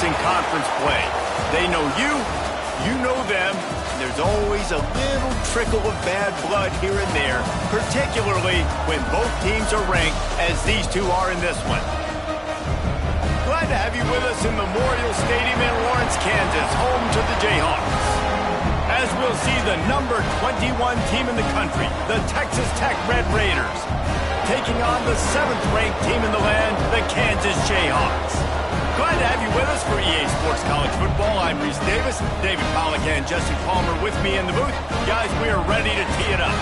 in conference play. They know you, you know them, and there's always a little trickle of bad blood here and there, particularly when both teams are ranked as these two are in this one. Glad to have you with us in Memorial Stadium in Lawrence, Kansas, home to the Jayhawks. As we'll see the number 21 team in the country, the Texas Tech Red Raiders, taking on the 7th-ranked team in the land, the Kansas Jayhawks. Glad to have you with us for EA Sports College Football. I'm Reese Davis, David Pollack and Jesse Palmer with me in the booth. Guys, we are ready to tee it up.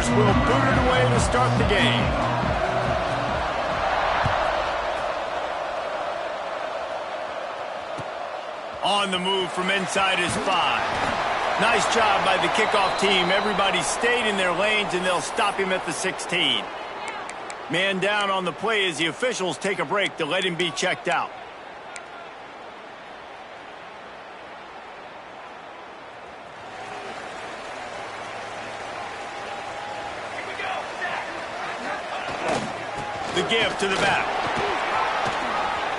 Will boot it away to start the game. On the move from inside his 5. Nice job by the kickoff team. Everybody stayed in their lanes, and they'll stop him at the 16. Man down on the play as the officials take a break to let him be checked out. The give to the back.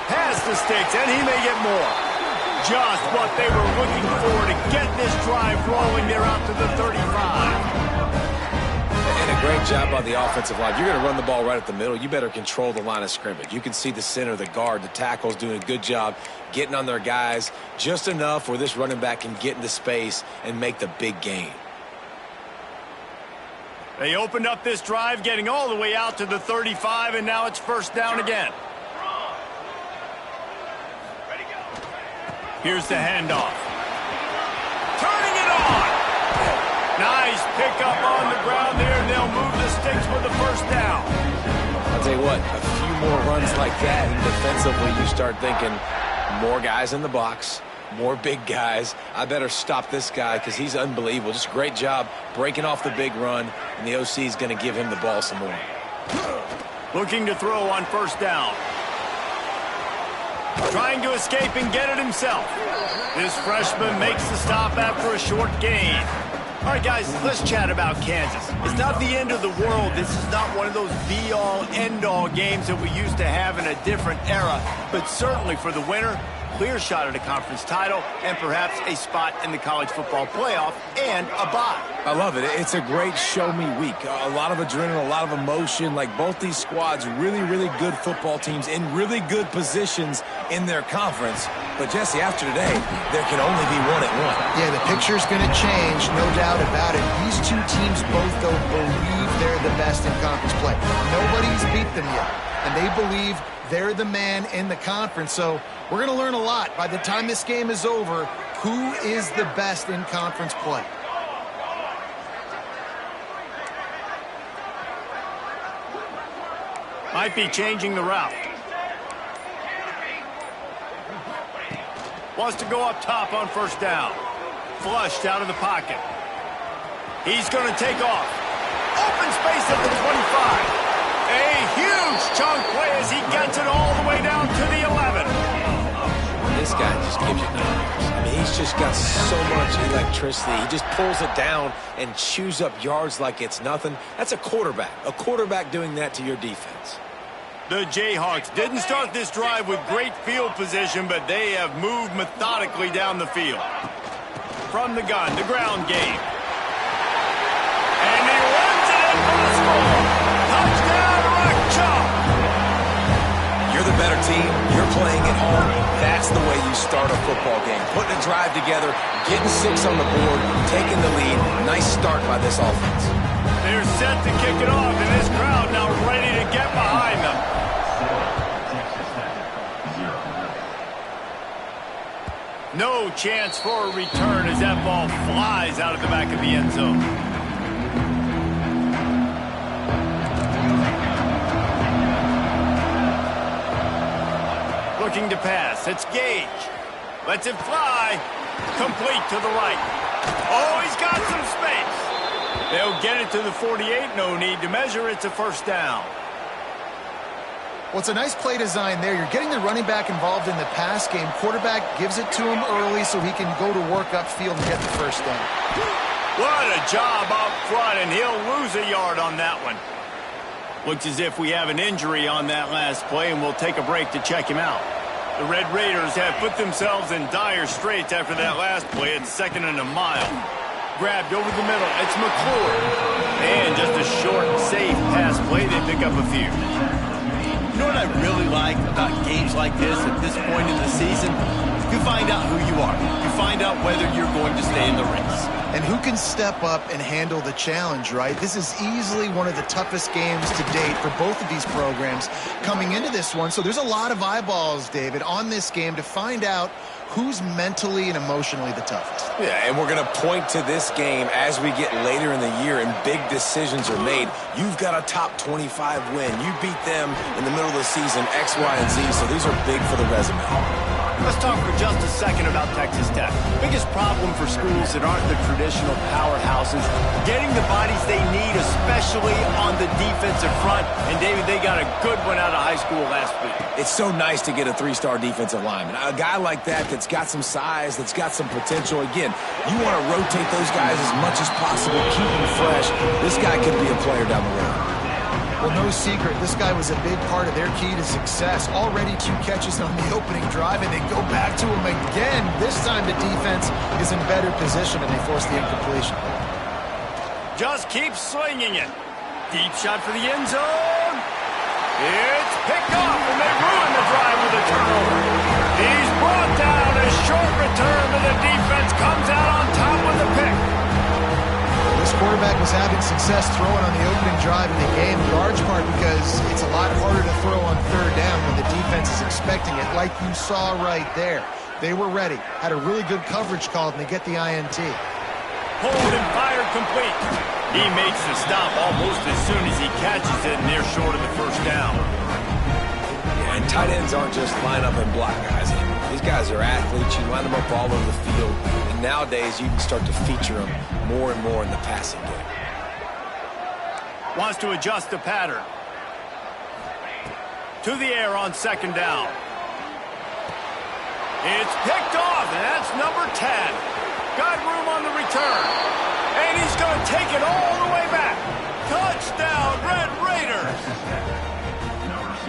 Past the sticks, and he may get more. Just what they were looking for to get this drive rolling. They're out to the 35. And a great job by the offensive line. You're going to run the ball right at the middle. You better control the line of scrimmage. You can see the center, the guard, the tackles doing a good job getting on their guys just enough where this running back can get into space and make the big gain. They opened up this drive, getting all the way out to the 35, and now it's first down again. Here's the handoff. Turning it on. Nice pickup on the ground there, and they'll move the sticks with the first down. I'll tell you what, a few more runs like that, and defensively you start thinking more guys in the box. More big guys. I better stop this guy because he's unbelievable. Just a great job breaking off the big run, and the OC is going to give him the ball some more. Looking to throw on first down. Trying to escape and get it himself. This freshman makes the stop after a short gain. All right, guys, let's chat about Kansas. It's not the end of the world. This is not one of those be-all, end-all games that we used to have in a different era, but certainly for the winner, clear shot at a conference title, and perhaps a spot in the college football playoff and a bye. I love it. It's a great show-me week. A lot of adrenaline, a lot of emotion. Like both these squads, really, really good football teams in really good positions in their conference. But, Jesse, after today, there can only be one at one. Yeah, the picture's going to change, no doubt about it. These two teams both, though, believe they're the best in conference play. Nobody's beat them yet, and they believe they're the man in the conference. So we're going to learn a lot. By the time this game is over, who is the best in conference play? Might be changing the route. Wants to go up top on first down. Flushed out of the pocket. He's going to take off. Open space at the 25. A huge chunk play as he gets it all the way down to the 11. This guy just gives you nightmares. I mean, he's just got so much electricity. He just pulls it down and chews up yards like it's nothing. That's a quarterback. A quarterback doing that to your defense. The Jayhawks didn't start this drive with great field position, but they have moved methodically down the field. From the gun, the ground game. And he runs it in for the score. Touchdown, Rock Chalk. You're the better team. You're playing at home. That's the way you start a football game. Putting a drive together, getting 6 on the board, taking the lead. Nice start by this offense. They're set to kick it off, and this crowd now ready to get behind them. No chance for a return as that ball flies out of the back of the end zone. Looking to pass. It's Gage. Lets it fly. Complete to the right. Oh, he's got some space. They'll get it to the 48, no need to measure. It's a first down. Well, it's a nice play design there. You're getting the running back involved in the pass game. Quarterback gives it to him early so he can go to work upfield and get the first down. What a job up front, and he'll lose a yard on that one. Looks as if we have an injury on that last play, and we'll take a break to check him out. The Red Raiders have put themselves in dire straits after that last play. It's 2nd and a mile. Grabbed over the middle. It's McClure. And just a short, safe pass play. They pick up a few. You know what I really like about games like this at this point in the season? You find out who you are. You find out whether you're going to stay in the race. And who can step up and handle the challenge, right? This is easily one of the toughest games to date for both of these programs coming into this one. So there's a lot of eyeballs, David, on this game to find out who's mentally and emotionally the toughest. Yeah, and we're going to point to this game as we get later in the year and big decisions are made. You've got a top 25 win. You beat them in the middle of the season, X, Y, and Z, so these are big for the resume. Let's talk for just a second about Texas Tech. Biggest problem for schools that aren't the traditional powerhouses, getting the bodies they need, especially on the defensive front. And, David, they got a good one out of high school last week. It's so nice to get a 3-star defensive lineman. A guy like that's got some size, that's got some potential. Again, you want to rotate those guys as much as possible, keep them fresh. This guy could be a player down the road. Well, no secret, this guy was a big part of their key to success. Already 2 catches on the opening drive, and they go back to him again. This time the defense is in better position, and they force the incompletion. Just keep slinging it. Deep shot for the end zone. It's picked off, and they ruin the drive with a turnover. He's brought down. A short return to the defense comes out on top with the pick. This quarterback was having success throwing on the opening drive in the game, in large part because it's a lot harder to throw on 3rd down when the defense is expecting it, like you saw right there. They were ready, had a really good coverage call, and they get the INT. Pulled and fired complete. He makes the stop almost as soon as he catches it, and they're short of the first down. Yeah, and tight ends aren't just line up and block guys. These guys are athletes. You line them up all over the field. And nowadays, you can start to feature them more and more in the passing game. Wants to adjust the pattern. To the air on 2nd down. It's picked off, and that's number 10. Got room on the return. And he's going to take it all the way back. Touchdown, Red Raiders.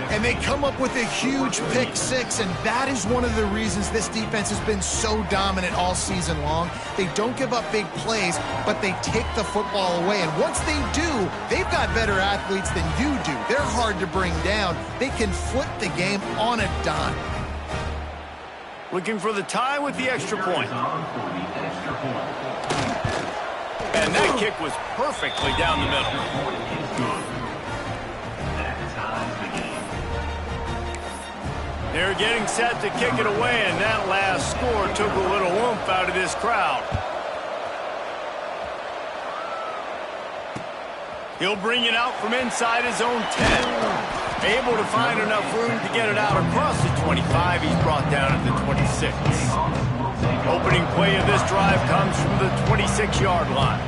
And they come up with a huge pick 6, and that is one of the reasons this defense has been so dominant all season long. They don't give up big plays, but they take the football away. And once they do, they've got better athletes than you do. They're hard to bring down. They can flip the game on a dime. Looking for the tie with the extra point. And that kick was perfectly down the middle. They're getting set to kick it away, and that last score took a little oomph out of this crowd. He'll bring it out from inside his own 10. Able to find enough room to get it out across the 25. He's brought down at the 26. Opening play of this drive comes from the 26-yard line.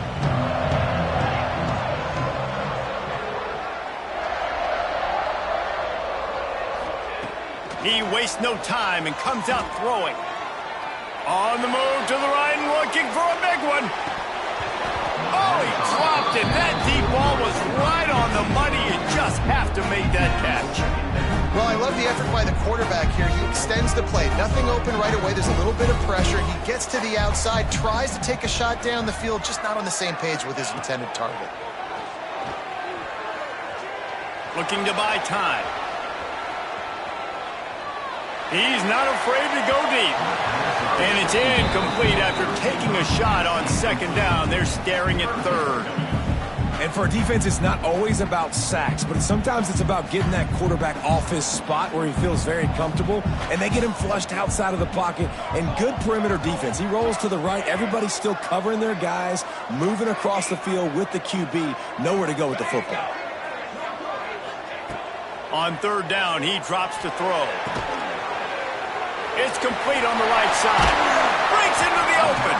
He wastes no time and comes out throwing. On the move to the right and looking for a big one. Oh, he dropped it. That deep ball was right on the money. You just have to make that catch. Well, I love the effort by the quarterback here. He extends the play. Nothing open right away. There's a little bit of pressure. He gets to the outside, tries to take a shot down the field, just not on the same page with his intended target. Looking to buy time. He's not afraid to go deep. And it's incomplete after taking a shot on 2nd down. They're staring at 3rd. And for a defense, it's not always about sacks, but sometimes it's about getting that quarterback off his spot where he feels very comfortable, and they get him flushed outside of the pocket. And good perimeter defense. He rolls to the right. Everybody's still covering their guys, moving across the field with the QB. Nowhere to go with the football. On 3rd down, he drops to throw. It's complete on the right side. breaks into the open.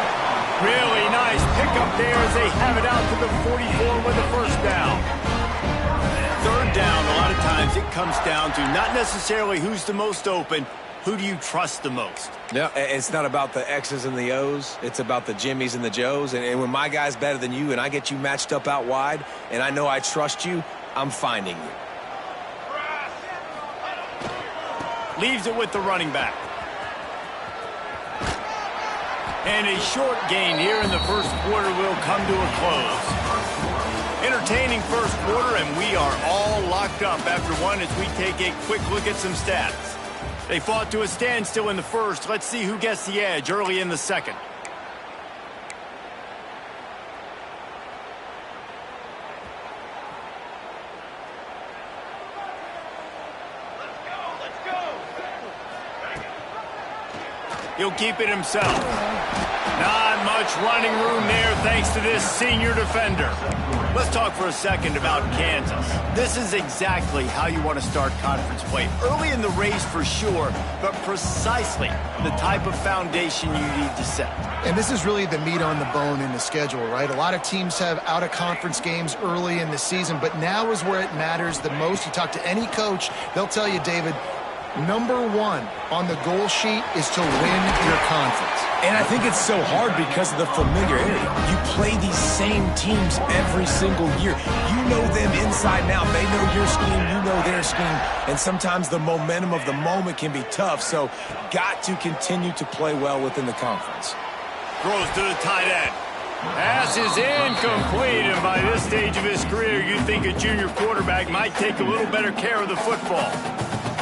Really nice pickup there as they have it out to the 44 with the first down. Third down, a lot of times it comes down to not necessarily who's the most open, who do you trust the most? Yeah, it's not about the X's and the O's. It's about the Jimmys and the Joes. And when my guy's better than you and I get you matched up out wide and I know I trust you, I'm finding you. Leaves it with the running back. And a short gain here in the first quarter will come to a close. Entertaining first quarter, and we are all locked up after one as we take a quick look at some stats. They fought to a standstill in the first. Let's see who gets the edge early in the second. He'll keep it himself. Not much running room there thanks to this senior defender. Let's talk for a second about Kansas. This is exactly how you want to start conference play. Early in the race for sure, but precisely the type of foundation you need to set. And this is really the meat on the bone in the schedule, right? A lot of teams have out-of-conference games early in the season, but now is where it matters the most. You talk to any coach, they'll tell you, David, number one on the goal sheet is to win your conference. And I think it's so hard because of the familiarity. You play these same teams every single year. You know them inside and out. They know your scheme, you know their scheme. And sometimes the momentum of the moment can be tough. So got to continue to play well within the conference. Throws to the tight end. Pass is incomplete, and by this stage of his career, you'd think a junior quarterback might take a little better care of the football.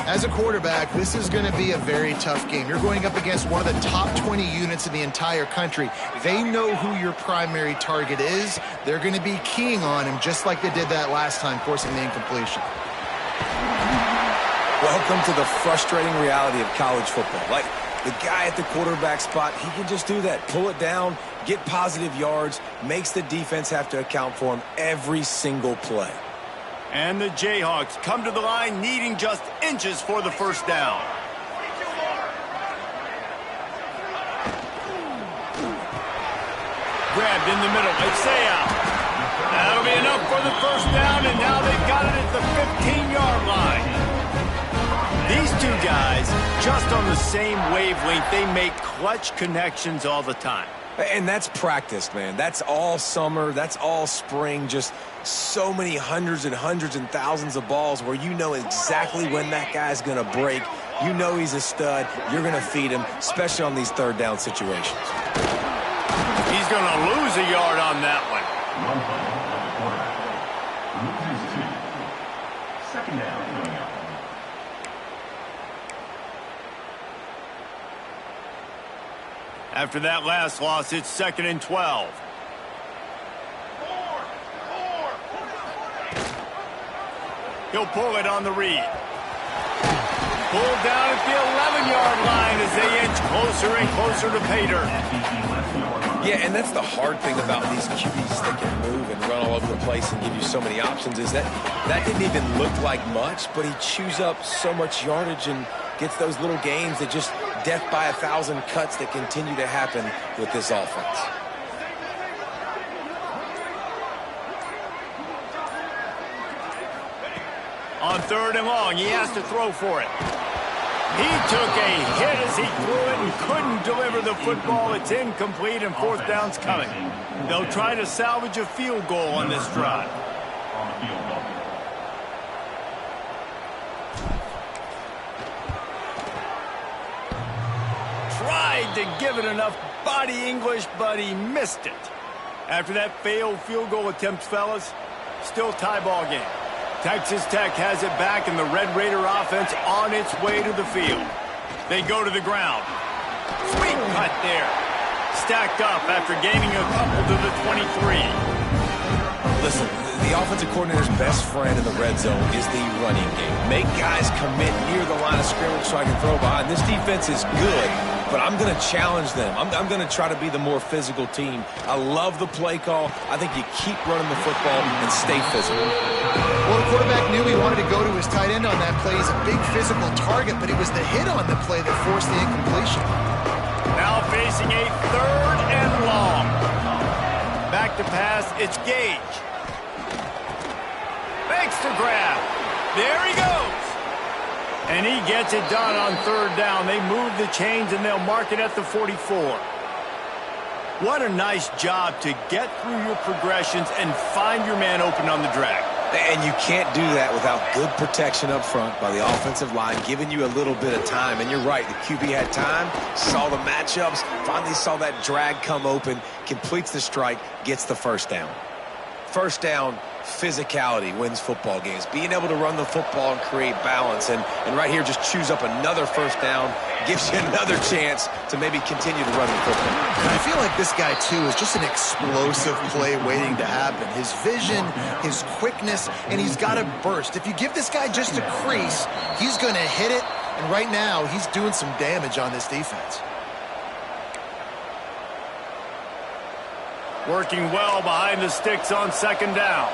As a quarterback, this is going to be a very tough game. You're going up against one of the top 20 units in the entire country. They know who your primary target is. They're going to be keying on him just like they did that last time, forcing the incompletion. Welcome to the frustrating reality of college football. Like, the guy at the quarterback spot, he can just do that. Pull it down, get positive yards, makes the defense have to account for him every single play. And the Jayhawks come to the line needing just inches for the first down. Grabbed in the middle. Isaiah. That'll be enough for the first down, and now they've got it at the 15-yard line. These two guys, just on the same wavelength, they make clutch connections all the time. And that's practice, man. That's all summer. That's all spring. Just so many hundreds and thousands of balls where you know exactly when that guy's going to break. You know he's a stud. You're going to feed him, especially on these third down situations. He's going to lose a yard on that one. Second down. After that last loss, it's 2nd and 12. He'll pull it on the read. Pulled down at the 11-yard line as they inch closer and closer to pay dirt. Yeah, and that's the hard thing about these QBs that can move and run all over the place and give you so many options is that didn't even look like much, but he chews up so much yardage and gets those little gains that just death by 1,000 cuts that continue to happen with this offense. On 3rd and long, he has to throw for it. He took a hit as he threw it and couldn't deliver the football. It's incomplete and 4th down's coming. They'll try to salvage a field goal on this drive. Tried to give it enough body English, but he missed it. After that failed field goal attempt, fellas, still tie ball game. Texas Tech has it back, and the Red Raider offense on its way to the field. They go to the ground. Sweet cut there. Stacked up after gaining a couple to the 23. Listen, the offensive coordinator's best friend in the red zone is the running game. Make guys commit near the line of scrimmage so I can throw behind. This defense is good, but I'm going to challenge them. I'm going to try to be the more physical team. I love the play call. I think you keep running the football and stay physical. Well, the quarterback knew he wanted to go to his tight end on that play. He's a big physical target, but it was the hit on the play that forced the incompletion. Now facing a 3rd and long. Back to pass, it's Gage. Makes the grab. There he goes. And he gets it done on 3rd down. They move the chains, and they'll mark it at the 44. What a nice job to get through your progressions and find your man open on the drag. And you can't do that without good protection up front by the offensive line, giving you a little bit of time. And you're right, the QB had time, saw the matchups, finally saw that drag come open, completes the strike, gets the 1st down. 1st down, physicality wins football games. Being able to run the football and create balance. And right here, just choose up another 1st down, gives you another chance to maybe continue to run the football. I feel like this guy, too, is just an explosive play waiting to happen. His vision, his quickness, and he's got a burst. If you give this guy just a crease, he's going to hit it. And right now, he's doing some damage on this defense. Working well behind the sticks on 2nd down.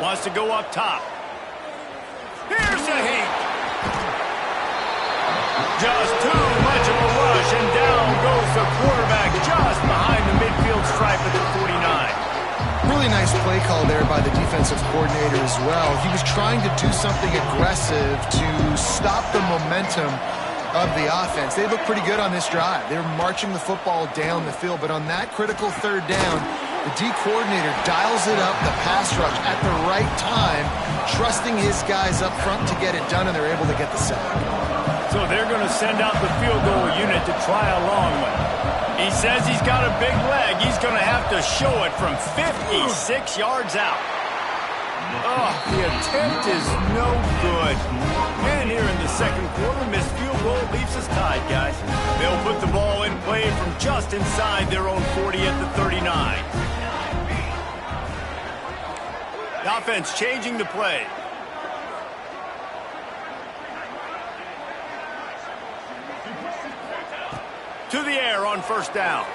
Wants to go up top. Here's a heat. Just too much of a rush, and down goes the quarterback just behind the midfield stripe at the 49. Really nice play call there by the defensive coordinator as well. He was trying to do something aggressive to stop the momentum of the offense. They look pretty good on this drive. They were marching the football down the field, but on that critical 3rd down, the D coordinator dials it up, the pass rush, at the right time, trusting his guys up front to get it done, and they're able to get the sack. So they're going to send out the field goal unit to try a long one. He says he's got a big leg. He's going to have to show it from 56 yards out. Oh, the attempt is no good. And here in the 2nd quarter, missed field goal leaves us tied, guys. They'll put the ball in play from just inside their own 40 at the 39. The offense changing the play. To the air on 1st down.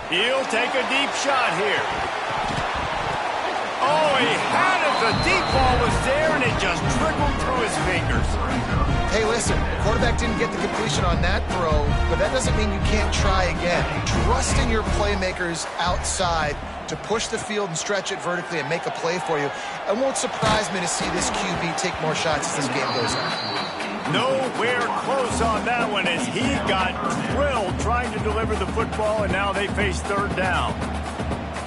He'll take a deep shot here. Oh, he had it. The deep ball was there, and it just trickled through his fingers. Hey, listen, quarterback didn't get the completion on that throw, but that doesn't mean you can't try again. Trust in your playmakers outside to push the field and stretch it vertically and make a play for you. It won't surprise me to see this QB take more shots as this game goes on. Nowhere close on that one as he got drilled trying to deliver the football, and now they face 3rd down.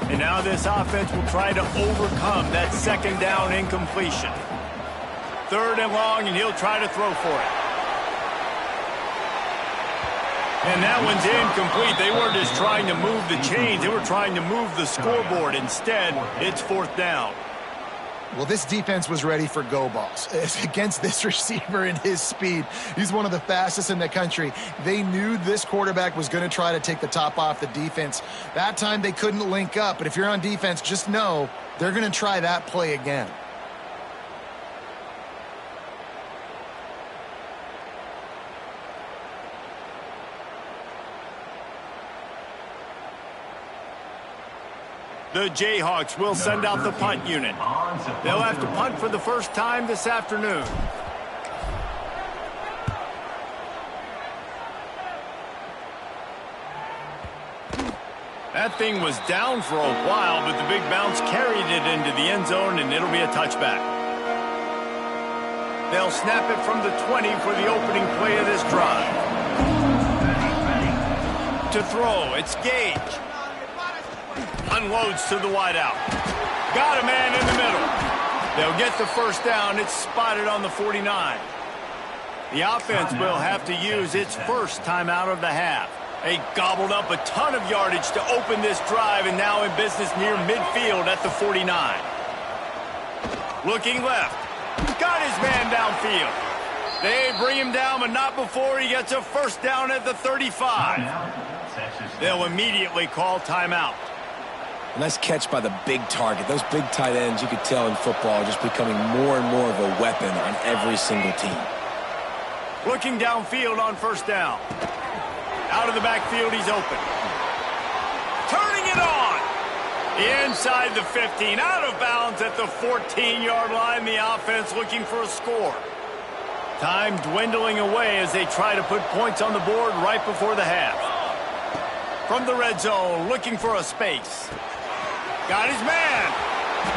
And now this offense will try to overcome that 2nd down incompletion. 3rd and long, and he'll try to throw for it. And that one's incomplete. They weren't just trying to move the chains. They were trying to move the scoreboard. Instead, it's 4th down. Well, this defense was ready for go balls. Against this receiver and his speed, he's one of the fastest in the country. They knew this quarterback was going to try to take the top off the defense. That time they couldn't link up, but if you're on defense, just know they're going to try that play again. The Jayhawks will send out the punt unit. They'll have to punt for the first time this afternoon. That thing was down for a while, but the big bounce carried it into the end zone, and it'll be a touchback. They'll snap it from the 20 for the opening play of this drive. To throw, it's Gage. Unloads to the wideout. Got a man in the middle. They'll get the first down. It's spotted on the 49. The offense will have to use its first timeout of the half. They gobbled up a ton of yardage to open this drive, and now in business near midfield at the 49. Looking left. Got his man downfield. They bring him down, but not before he gets a first down at the 35. They'll immediately call timeout. Nice catch by the big target. Those big tight ends, you could tell in football, are just becoming more and more of a weapon on every single team. Looking downfield on first down. Out of the backfield, he's open. Turning it on. Inside the 15, out of bounds at the 14-yard line. The offense looking for a score. Time dwindling away as they try to put points on the board right before the half. From the red zone, looking for a space. Got his man.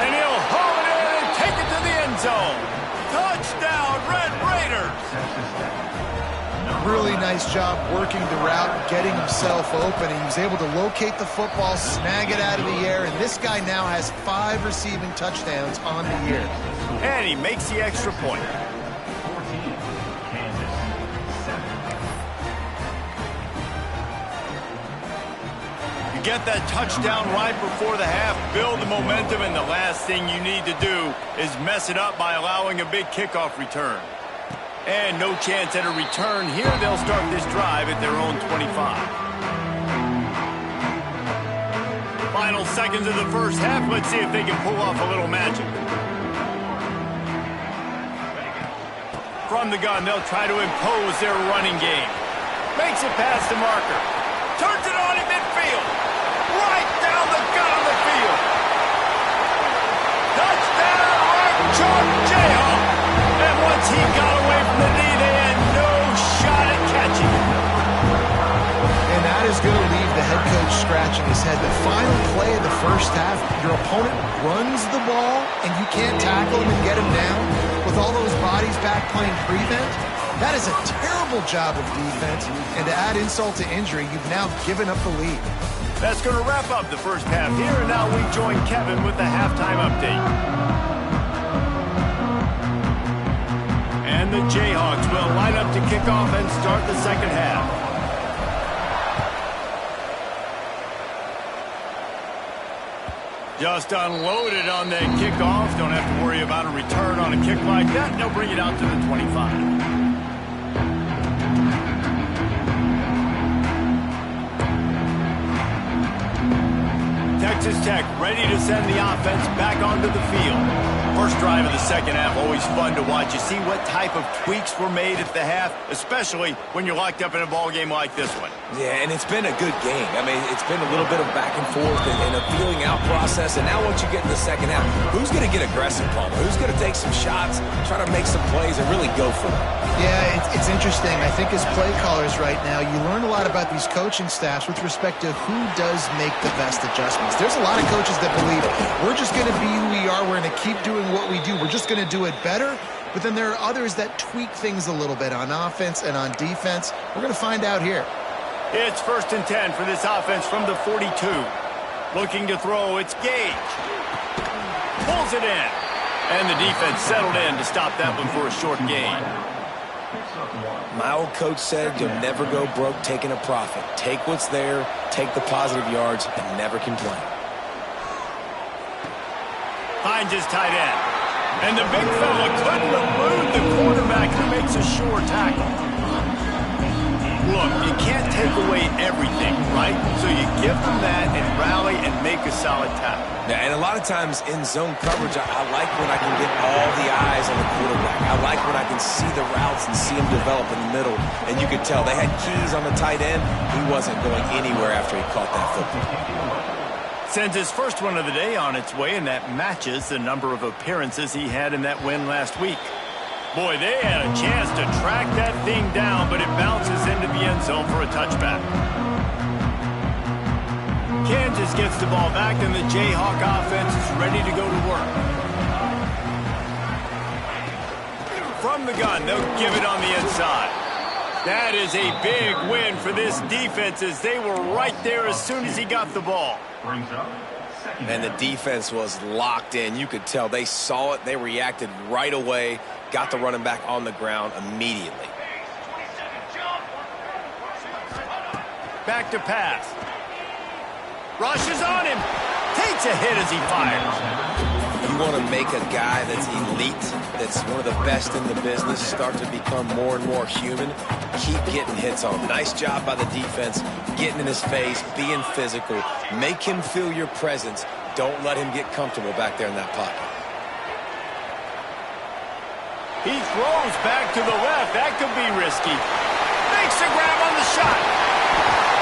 And he'll haul it in and take it to the end zone. Touchdown, Red Raiders! Really nice job working the route, getting himself open. He was able to locate the football, snag it out of the air, and this guy now has 5 receiving touchdowns on the year. And he makes the extra point. You get that touchdown right before the half, build the momentum, and the last thing you need to do is mess it up by allowing a big kickoff return. And no chance at a return here. They'll start this drive at their own 25. Final seconds of the first half. Let's see if they can pull off a little magic. From the gun, they'll try to impose their running game. Makes it past the marker. Turns it on in midfield. Right down the gut of the field. Touchdown, Armstrong Jayhawk. And once he got away from the knee, they had no shot at catching him. And that is going to leave the head coach scratching his head. The final play of the first half, your opponent runs the ball, and you can't tackle him and get him down with all those bodies back playing prevent. That is a terrible job of defense, and to add insult to injury, you've now given up the lead. That's going to wrap up the first half here, and now we join Kevin with the halftime update. And the Jayhawks will line up to kick off and start the second half. Just unloaded on that kickoff. Don't have to worry about a return on a kick like that. They'll bring it out to the 25. Texas Tech ready to send the offense back onto the field. First drive of the second half, always fun to watch. You see what type of tweaks were made at the half, especially when you're locked up in a ball game like this one. Yeah, and it's been a good game. I mean, it's been a little bit of back and forth and a feeling out process. And now once you get in the second half, who's going to get aggressive, Palmer? Who's going to take some shots, try to make some plays, and really go for it? Yeah, it's interesting. I think as play callers right now, you learn a lot about these coaching staffs with respect to who does make the best adjustments. There's a lot of coaches that believe we're just going to be who we are. We're going to keep doing what we do. We're just going to do it better. But then there are others that tweak things a little bit on offense and on defense. We're going to find out here. It's 1st and 10 for this offense from the 42. Looking to throw, it's Gage. Pulls it in. And the defense settled in to stop that one for a short gain. My old coach said you'll never go broke taking a profit. Take what's there, take the positive yards, and never complain. Finds his tight end. And the big fella couldn't elude the quarterback who makes a sure tackle. Look, you can't take away everything, right? So you give them that and rally and make a solid tackle. Yeah, and a lot of times in zone coverage, I like when I can get all the eyes on the quarterback. I like when I can see the routes and see him develop in the middle. And you could tell they had keys on the tight end. He wasn't going anywhere after he caught that football. Sends his first one of the day on its way, and that matches the number of appearances he had in that win last week. Boy, they had a chance to track that thing down, but it bounces into the end zone for a touchback. Kansas gets the ball back, and the Jayhawk offense is ready to go to work. From the gun, they'll give it on the inside. That is a big win for this defense as they were right there as soon as he got the ball. And the defense was locked in. You could tell they saw it. They reacted right away. Got the running back on the ground immediately. Back to pass. Rushes on him. Takes a hit as he fires. You want to make a guy that's elite, that's one of the best in the business, start to become more and more human. Keep getting hits on him. Nice job by the defense, getting in his face, being physical. Make him feel your presence. Don't let him get comfortable back there in that pocket. He throws back to the left. That could be risky. Makes a grab on the shot.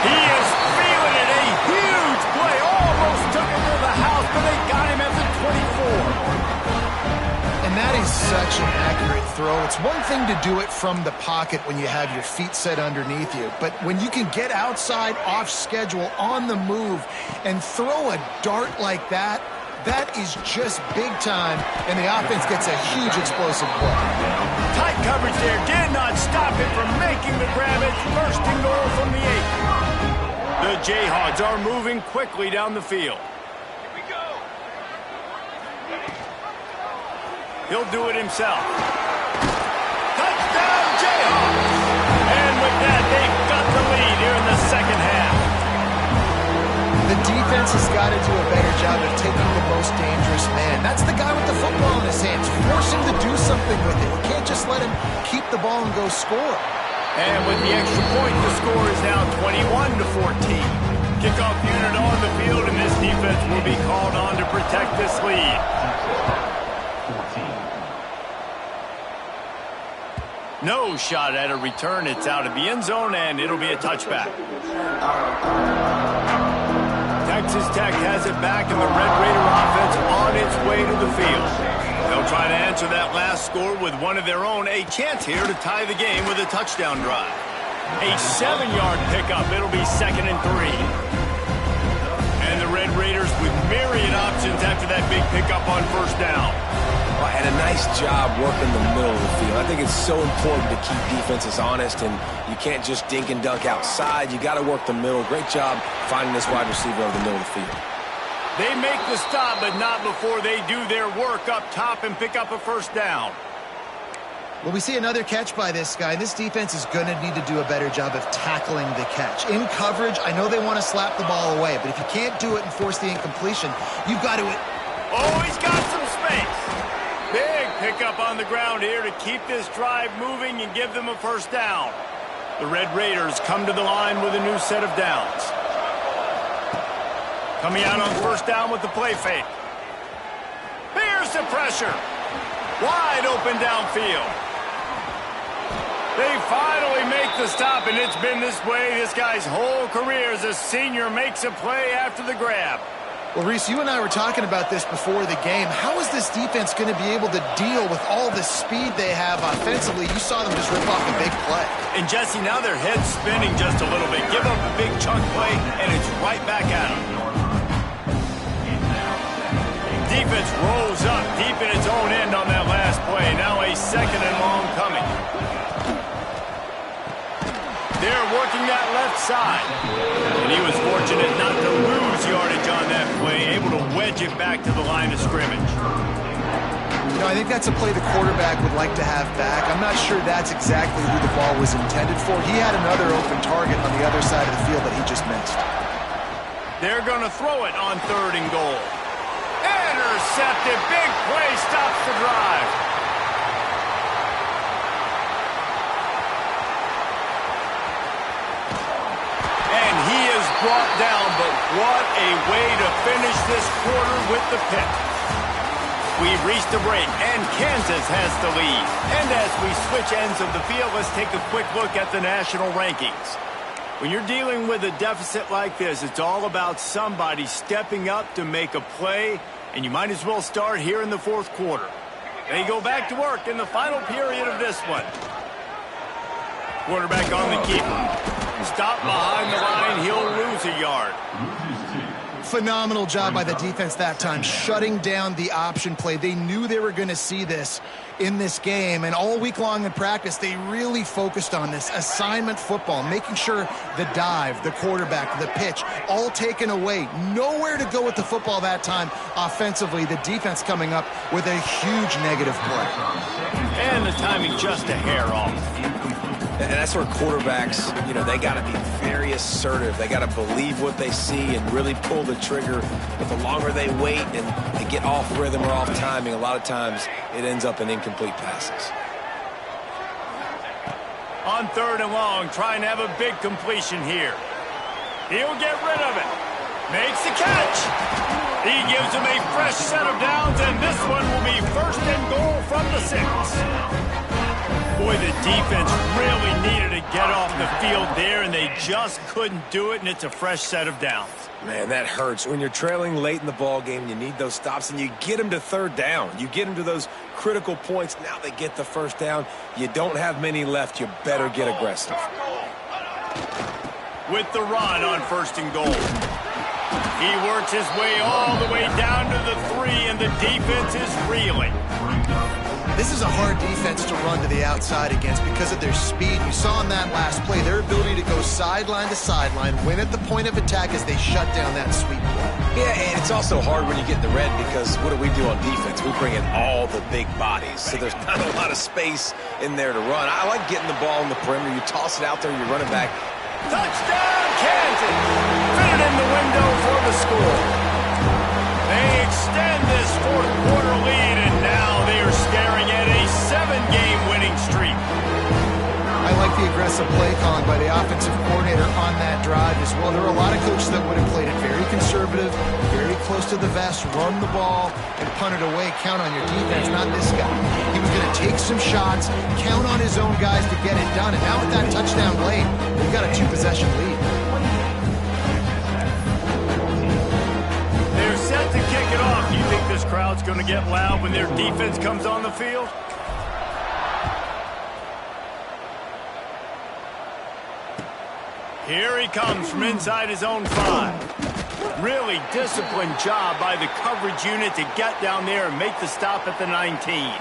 He is feeling it. A huge play. Almost took him to the house, but they got him at the 24. And that is is such an accurate throw. It's one thing to do it from the pocket when you have your feet set underneath you, but when you can get outside, off schedule, on the move, and throw a dart like that, that is just big time, and the offense gets a huge explosive play. Tight coverage there did not stop it from making the grab. It's first and goal from the 8. The Jayhawks are moving quickly down the field. He'll do it himself. Touchdown, Jayhawks! And with that, they've got the lead here in the second half. The defense has got to do a better job of taking the most dangerous man. That's the guy with the football in his hands. Force him to do something with it. You can't just let him keep the ball and go score. And with the extra point, the score is now 21-14. Kickoff unit on the field, and this defense will be called on to protect this lead. No shot at a return. It's out of the end zone, and it'll be a touchback. Texas Tech has it back, and the Red Raider offense on its way to the field. They'll try to answer that last score with one of their own. A chance here to tie the game with a touchdown drive. A 7-yard pickup. It'll be 2nd and 3. And the Red Raiders with myriad options after that big pickup on first down. And a nice job working the middle of the field. I think it's so important to keep defenses honest, and you can't just dink and dunk outside. You got to work the middle. Great job finding this wide receiver over the middle of the field. They make the stop, but not before they do their work up top and pick up a first down. Well, we see another catch by this guy. This defense is going to need to do a better job of tackling the catch. In coverage, I know they want to slap the ball away, but if you can't do it and force the incompletion, you've got to... Oh, he's got some space. Big pickup on the ground here to keep this drive moving and give them a first down. The Red Raiders come to the line with a new set of downs. Coming out on first down with the play fake. Here's the pressure. Wide open downfield. They finally make the stop, and it's been this way this guy's whole career as a senior makes a play after the grab. Well, Reese, you and I were talking about this before the game. How is this defense going to be able to deal with all the speed they have offensively? You saw them just rip off a big play. And, Jesse, now their head's spinning just a little bit. Give up a big chunk play, and it's right back at them. Defense rolls up deep in its own end on that last play. Now a 2nd and long coming. They're working that left side. And he was fortunate not to lose yardage on that play, able to wedge it back to the line of scrimmage. You know, I think that's a play the quarterback would like to have back. I'm not sure that's exactly who the ball was intended for. He had another open target on the other side of the field that he just missed. They're going to throw it on 3rd and goal. Intercepted. Big play stops the drive. And he is brought down, but what a way to finish this quarter with the pick. We've reached the break, and Kansas has the lead. And as we switch ends of the field, let's take a quick look at the national rankings. When you're dealing with a deficit like this, it's all about somebody stepping up to make a play, and you might as well start here in the 4th quarter. They go back to work in the final period of this one. Quarterback on the keep. Stop behind the line. He'll lose a yard. Phenomenal job by the defense that time, shutting down the option play. They knew they were going to see this in this game, and all week long in practice, they really focused on this assignment football, making sure the dive, the quarterback, the pitch, all taken away. Nowhere to go with the football that time offensively. The defense coming up with a huge negative play. And the timing just a hair off. And that's where quarterbacks, you know, they got to be very assertive. They got to believe what they see and really pull the trigger. But the longer they wait and they get off rhythm or off timing, a lot of times it ends up in incomplete passes. On 3rd and long, trying to have a big completion here. He'll get rid of it. Makes the catch. He gives him a fresh set of downs, and this one will be 1st and goal from the 6. 4 Boy, the defense really needed to get off the field there, and they just couldn't do it, and it's a fresh set of downs. Man, that hurts. When you're trailing late in the ball game, you need those stops, and you get them to third down. You get them to those critical points. Now they get the first down. You don't have many left. You better get aggressive. With the run on 1st and goal. He works his way all the way down to the 3, and the defense is reeling. This is a hard defense to run to the outside against because of their speed. You saw in that last play their ability to go sideline to sideline, win at the point of attack as they shut down that sweep play. Yeah, and it's also hard when you get the red because what do we do on defense? We bring in all the big bodies, so there's not a lot of space in there to run. I like getting the ball in the perimeter. You toss it out there, you run it back. Touchdown, Kansas! Fit it in the window for the score. They extend this 4th quarter lead, and now they are staring at a 7-game winning streak. I like the aggressive play calling by the offensive coordinator on that drive as well. There are a lot of coaches that would have played it very conservative, very close to the vest, run the ball, and punt it away. Count on your defense, not this guy. He was going to take some shots, count on his own guys to get it done, and now with that touchdown late, we've got a 2-possession lead. They're set to kick it off. Do you think this crowd's going to get loud when their defense comes on the field? Here he comes from inside his own 5. Really disciplined job by the coverage unit to get down there and make the stop at the 19.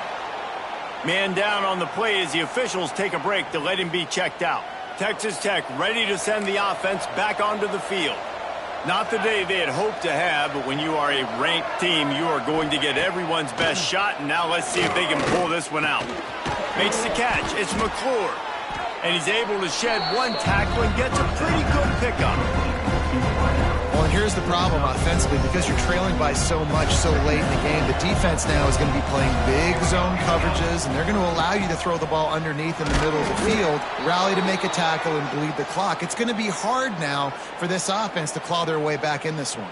Man down on the play as the officials take a break to let him be checked out. Texas Tech ready to send the offense back onto the field. Not the day they had hoped to have, but when you are a ranked team, you are going to get everyone's best shot, and now let's see if they can pull this one out. Makes the catch. It's McClure. And he's able to shed one tackle and gets a pretty good pickup. Well, and here's the problem offensively. Because you're trailing by so much so late in the game, the defense now is going to be playing big zone coverages, and they're going to allow you to throw the ball underneath in the middle of the field, rally to make a tackle, and bleed the clock. It's going to be hard now for this offense to claw their way back in this one.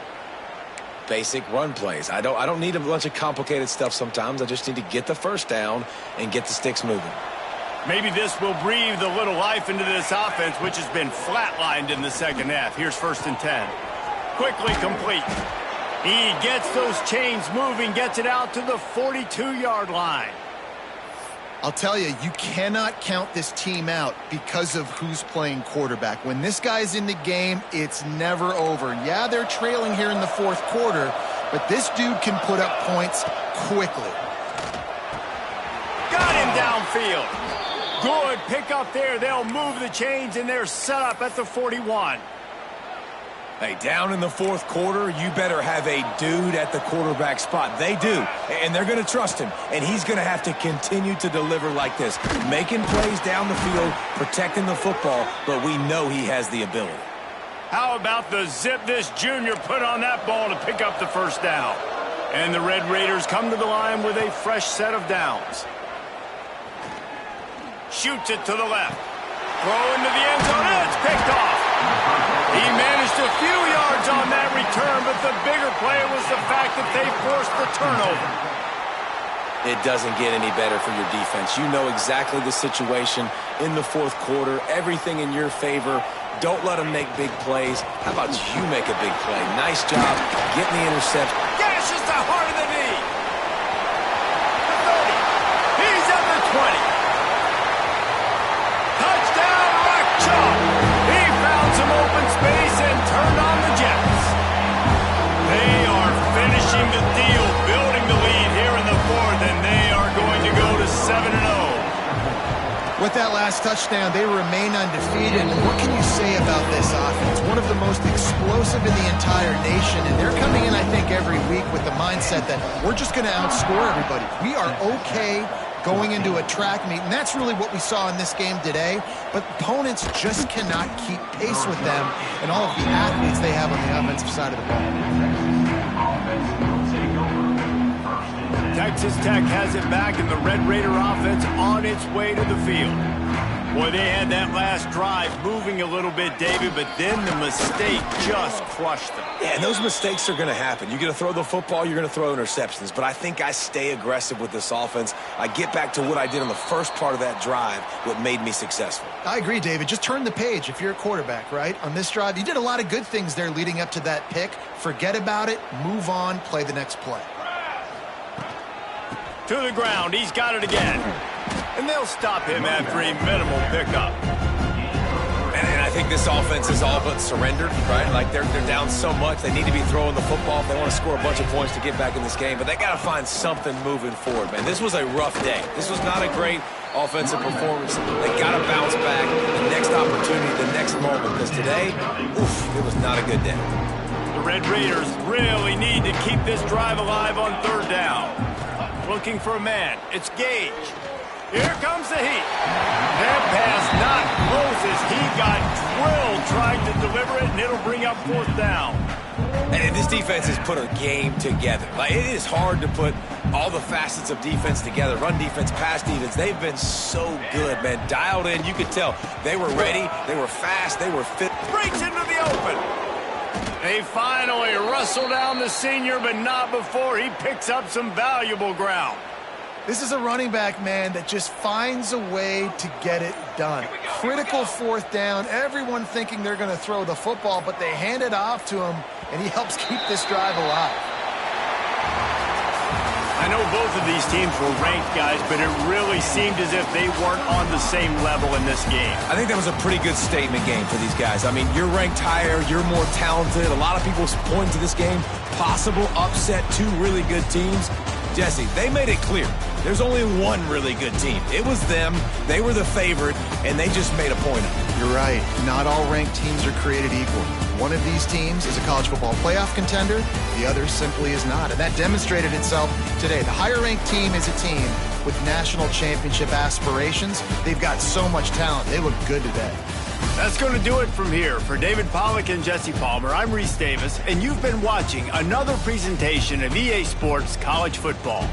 Basic run plays. I don't need a bunch of complicated stuff sometimes. I just need to get the first down and get the sticks moving. Maybe this will breathe a little life into this offense, which has been flatlined in the second half. Here's 1st and 10. Quickly complete. He gets those chains moving, gets it out to the 42-yard line. I'll tell you, you cannot count this team out because of who's playing quarterback. When this guy's in the game, it's never over. Yeah, they're trailing here in the 4th quarter, but this dude can put up points quickly. Got him downfield. Good pick up there. They'll move the chains, and they're set up at the 41. Hey, down in the 4th quarter, you better have a dude at the quarterback spot. They do, and they're going to trust him, and he's going to have to continue to deliver like this, making plays down the field, protecting the football, but we know he has the ability. How about the zip this junior put on that ball to pick up the first down? And the Red Raiders come to the line with a fresh set of downs. Shoots it to the left. Throw into the end zone, and it's picked off. He managed a few yards on that return, but the bigger play was the fact that they forced the turnover. It doesn't get any better for your defense. You know exactly the situation in the 4th quarter, everything in your favor. Don't let them make big plays. How about you make a big play? Nice job getting the interception. Gashes the heart of the knee. The 30. He's at the 20. Touchdown, Rock Chalk. He found some open space and turned on the Jets. They are finishing the deal, building the lead here in the 4th, and they are going to go to 7-0. With that last touchdown, they remain undefeated. And what can you say about this offense? One of the most explosive in the entire nation. And they're coming in, I think, every week with the mindset that we're just going to outscore everybody. We are okay going into a track meet. And that's really what we saw in this game today. But opponents just cannot keep pace with them and all of the athletes they have on the offensive side of the ball. Texas Tech has it back, and the Red Raider offense on its way to the field. Boy, they had that last drive moving a little bit, David, but then the mistake just crushed them. Yeah, and those mistakes are going to happen. You're going to throw the football, you're going to throw interceptions. But I think I stay aggressive with this offense. I get back to what I did on the first part of that drive, what made me successful. I agree, David. Just turn the page if you're a quarterback, right? On this drive, you did a lot of good things there leading up to that pick. Forget about it, move on, play the next play. To the ground, he's got it again. And they'll stop him after a minimal pickup. And I think this offense is all but surrendered, right? Like they're down so much, they need to be throwing the football if they want to score a bunch of points to get back in this game. But they got to find something moving forward, man. This was a rough day. This was not a great offensive performance. They got to bounce back the next opportunity, the next moment. Because today, oof, it was not a good day. The Red Raiders really need to keep this drive alive on third down. Looking for a man. It's Gage. Here comes the heat. That pass not close as he got drilled trying to deliver it, and it'll bring up fourth down. And this defense has put a game together. Like, it is hard to put all the facets of defense together. Run defense, pass defense. They've been so good, man. Dialed in. You could tell they were ready. They were fast. They were fit. Breaks into the open. They finally wrestle down the senior, but not before he picks up some valuable ground. This is a running back, man, that just finds a way to get it done. Critical fourth down, everyone thinking they're going to throw the football, but they hand it off to him, and he helps keep this drive alive. I know both of these teams were ranked, guys, but it really seemed as if they weren't on the same level in this game. I think that was a pretty good statement game for these guys. I mean, you're ranked higher, you're more talented. A lot of people point to this game, possible upset, two really good teams. Jesse, they made it clear. There's only one really good team. It was them. They were the favorite, and they just made a point of it. You're right. Not all ranked teams are created equal. One of these teams is a college football playoff contender. The other simply is not. And that demonstrated itself today. The higher-ranked team is a team with national championship aspirations. They've got so much talent. They look good today. That's going to do it from here. For David Pollack and Jesse Palmer, I'm Reese Davis, and you've been watching another presentation of EA Sports College Football.